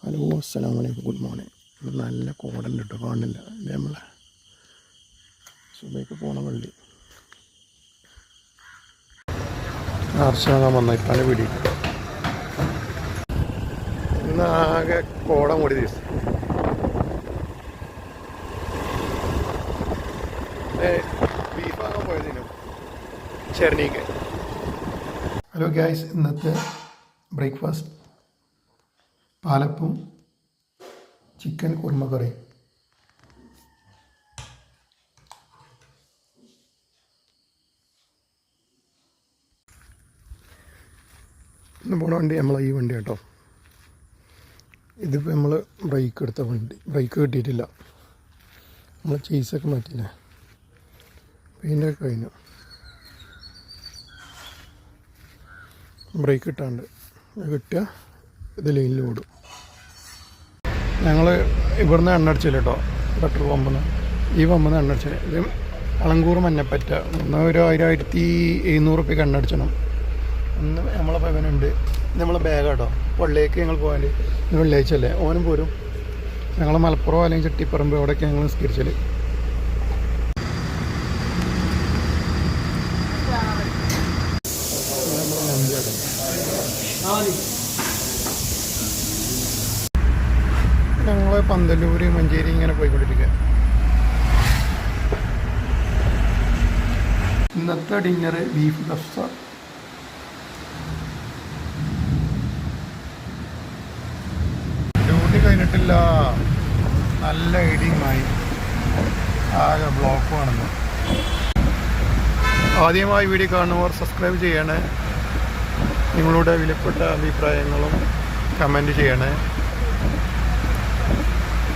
Hello അസ്സലാമു അലൈക്കും, good morning. ഇത് നല്ല കോടണ്ട് കേട്ടോ, കാണില്ല. ഇത് നമ്മളെ സുബൈക്ക് പോണ വള്ളി ആർച്ചാകാൻ വന്ന ഇപ്പാൻ്റെ പിടി. ഇന്ന് ആകെ കോട മൂടി ദിവസം. ബീഫാകാൻ പോയതിനും ചെർണീക്ക്. ഹലോ ഗൈസ്, ഇന്നത്തെ ബ്രേക്ക്ഫാസ്റ്റ് പാലപ്പും ചിക്കൻ കുറുമ കറി. ഇന്ന് പോണ വണ്ടി നമ്മളെ ഈ വണ്ടി കേട്ടോ. ഇതിപ്പോൾ നമ്മൾ ബ്രേക്ക് എടുത്ത വണ്ടി, ബ്രേക്ക് കിട്ടിയിട്ടില്ല. നമ്മൾ ചീസൊക്കെ മാറ്റിയില്ലേ, പെയിൻ്റൊക്കെ കഴിഞ്ഞു. ബ്രേക്ക് കിട്ടാണ്ട് കിട്ടുക ഇത് ലൈനിൽ ഓടും. ഞങ്ങൾ ഇവിടുന്ന് എണ്ണ അടിച്ചില്ല കേട്ടോ, പെട്രോൾ പമ്പിൽ നിന്ന്. ഈ പമ്പിൽ നിന്ന് എണ്ണ അടിച്ചത്. ഇത് അളങ്കൂർ മഞ്ഞപ്പറ്റ. ഒന്ന് ഒരു 1700 റുപ്യക്ക് എണ്ണ അടിച്ചണം. ഒന്ന് നമ്മളെ പവനുണ്ട്. നമ്മളെ ബാഗ് കേട്ടോ. പള്ളിയേക്ക് ഞങ്ങൾ പോയാൽ ഇത് വെള്ളിയാഴ്ച അല്ലേ, ഓനും പോരും. ഞങ്ങൾ മലപ്പുറം അല്ലെങ്കിൽ ചെട്ടിപ്പറമ്പ് അവിടെയൊക്കെ ഞങ്ങൾ നിസ്കരിച്ചൽ. ഞങ്ങൾ പന്തല്ലൂർ മഞ്ചേരി ഇങ്ങനെ പോയിക്കൊണ്ടിരിക്കുക. ഇന്നത്തെ ഡിന്നർ ബീഫ് കഫ്സ. ഡ്യൂട്ടി കഴിഞ്ഞിട്ടില്ല, നല്ല ഇടിയുമായി ആകെ ബ്ലോക്കുമാണെന്ന്. ആദ്യമായി വീഡിയോ കാണുന്നവർ സബ്സ്ക്രൈബ് ചെയ്യണേ. നിങ്ങളുടെ വിലപ്പെട്ട അഭിപ്രായങ്ങളും കമൻറ്റ് ചെയ്യണേ.